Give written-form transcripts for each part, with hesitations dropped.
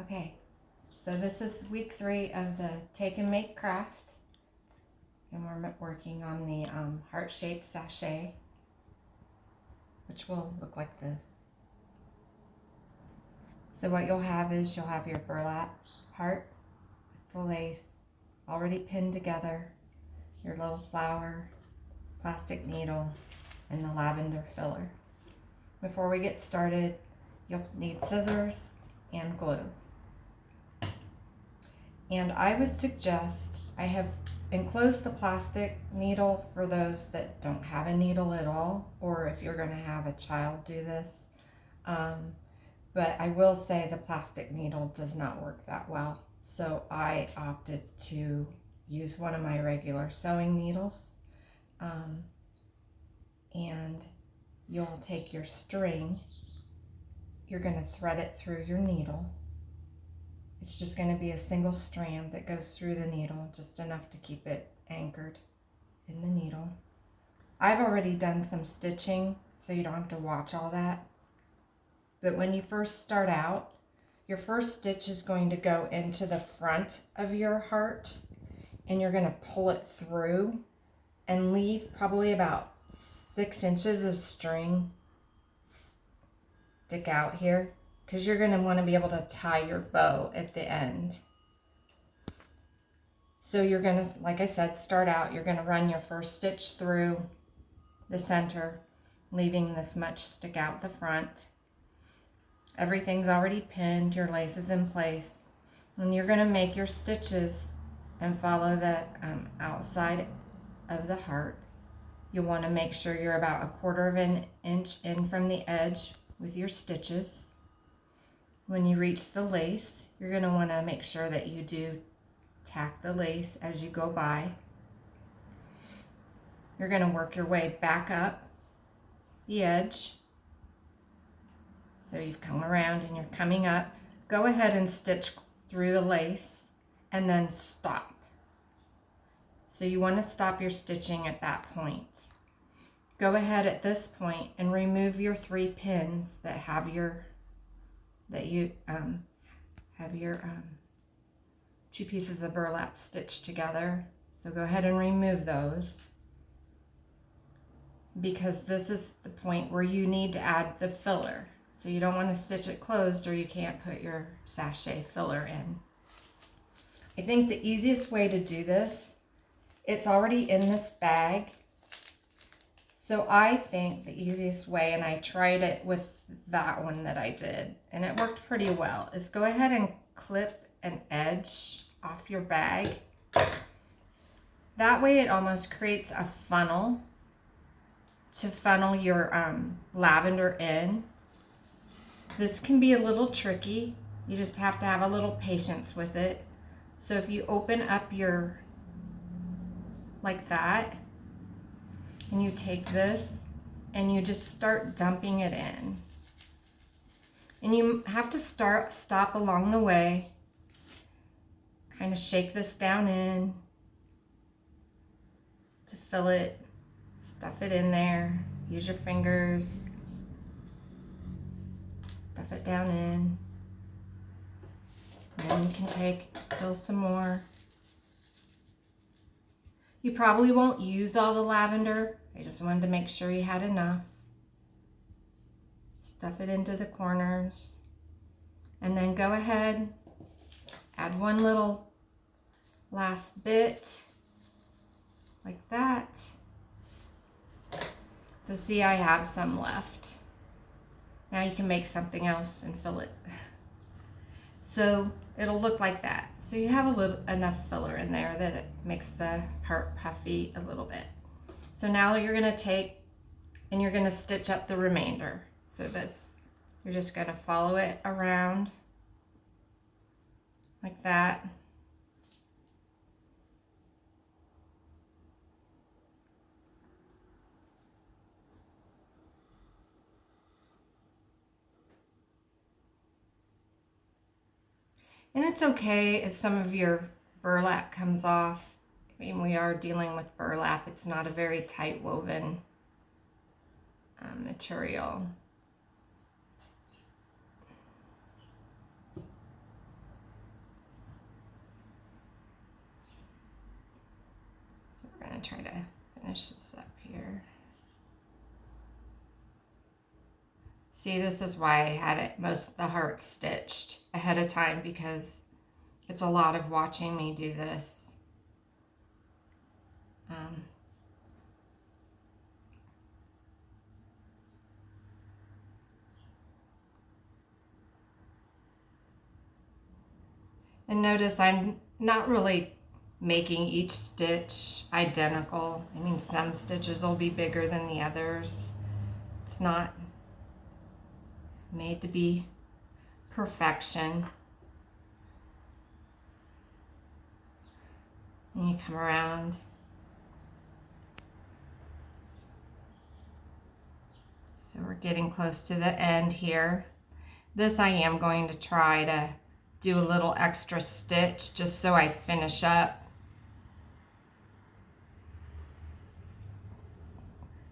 Okay, so this is week 3 of the Take and Make craft, and we're working on the heart-shaped sachet, which will look like this. So what you'll have is you'll have your burlap heart, the lace already pinned together, your little flower, plastic needle, and the lavender filler. Before we get started, you'll need scissors and glue. And I would suggest, I have enclosed the plastic needle for those that don't have a needle at all, or if you're going to have a child do this. But I will say the plastic needle does not work that well. So I opted to use one of my regular sewing needles. And you'll take your string, you're going to thread it through your needle. It's just going to be a single strand that goes through the needle, just enough to keep it anchored in the needle. I've already done some stitching, so you don't have to watch all that. But when you first start out, your first stitch is going to go into the front of your heart, and you're going to pull it through and leave probably about 6 inches of string stick out here, because you're going to want to be able to tie your bow at the end. So you're going to, like I said, start out, you're going to run your first stitch through the center, leaving this much stick out the front. Everything's already pinned, your lace is in place, and you're going to make your stitches and follow the outside of the heart. You'll want to make sure you're about 1/4 of an inch in from the edge with your stitches. When you reach the lace, you're going to want to make sure that you do tack the lace as you go by. You're going to work your way back up the edge. So you've come around and you're coming up. Go ahead and stitch through the lace and then stop. So you want to stop your stitching at that point. Go ahead at this point and remove your 3 pins that have your 2 pieces of burlap stitched together. So go ahead and remove those, because this is the point where you need to add the filler. So you don't want to stitch it closed, or you can't put your sachet filler in. I think the easiest way to do this, it's already in this bag. So I think the easiest way, and I tried it with that one that I did, and it worked pretty well, is go ahead and clip an edge off your bag. That way it almost creates a funnel to funnel your lavender in. This can be a little tricky. You just have to have a little patience with it. So if you open up your, like that, and you take this and you just start dumping it in. And you have to stop along the way, kind of shake this down in to fill it, stuff it in there, use your fingers, stuff it down in. And then you can fill some more. You probably won't use all the lavender. I just wanted to make sure you had enough. Stuff it into the corners. And then go ahead, add one little last bit, like that. So see, I have some left. Now you can make something else and fill it. So it'll look like that. So you have enough filler in there that it makes the heart puffy a little bit. So now you're going to take and you're going to stitch up the remainder. So you're just going to follow it around like that. And it's okay if some of your burlap comes off. I mean, we are dealing with burlap. It's not a very tight woven material. to try to finish this up here. See, this is why I had it most of the heart stitched ahead of time, because it's a lot of watching me do this. And notice I'm not really making each stitch identical. I mean, some stitches will be bigger than the others. It's not made to be perfection. And you come around. So we're getting close to the end here. This I am going to try to do a little extra stitch just so I finish up.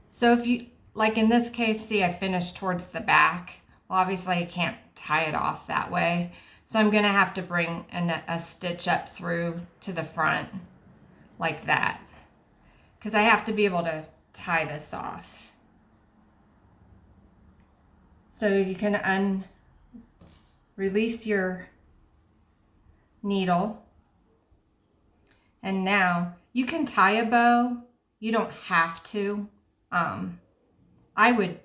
So if you, like in this case, see I finished towards the back. Well, obviously I can't tie it off that way. So I'm gonna have to bring a stitch up through to the front like that, because I have to be able to tie this off. So you can release your needle, and now you can tie a bow. You don't have to. I would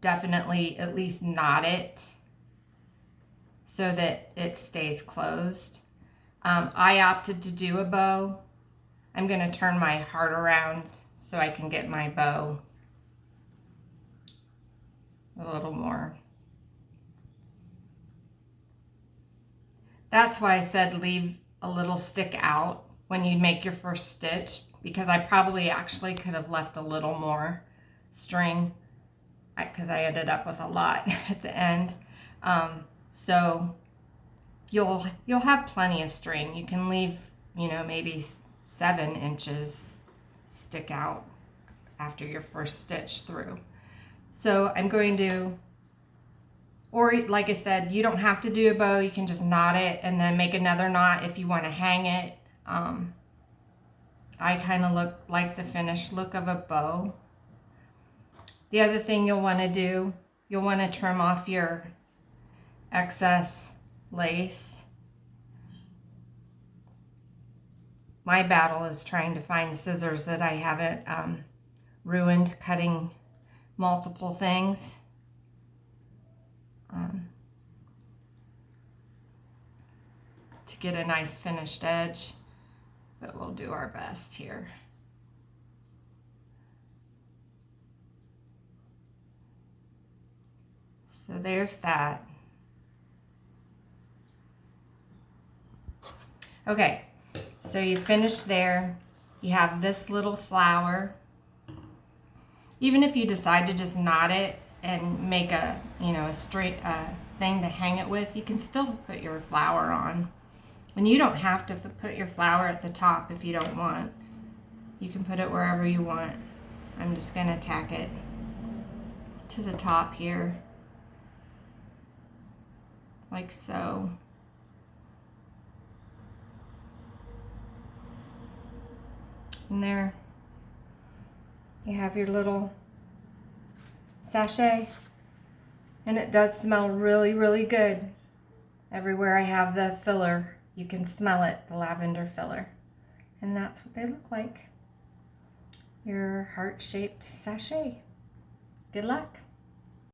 definitely at least knot it so that it stays closed. I opted to do a bow. I'm going to turn my heart around so I can get my bow a little more. That's why I said leave a little stick out when you make your first stitch, because I probably actually could have left a little more string because I ended up with a lot at the end. So you'll have plenty of string. You can leave, you know, maybe 7 inches stick out after your first stitch through. So I'm going to, or like I said, you don't have to do a bow. You can just knot it and then make another knot if you want to hang it. I kind of like the finished look of a bow. The other thing you'll want to do, you'll want to trim off your excess lace. My battle is trying to find scissors that I haven't ruined cutting multiple things. To get a nice finished edge, but we'll do our best here. So there's that. Okay, so you finished there. You have this little flower. Even if you decide to just knot it and make a, you know, a straight thing to hang it with, you can still put your flower on. And you don't have to put your flower at the top if you don't want. You can put it wherever you want. I'm just going to tack it to the top here, like so. And there you have your little sachet. And it does smell really, really good. Everywhere I have the filler, you can smell it, the lavender filler. And that's what they look like. Your heart-shaped sachet. Good luck.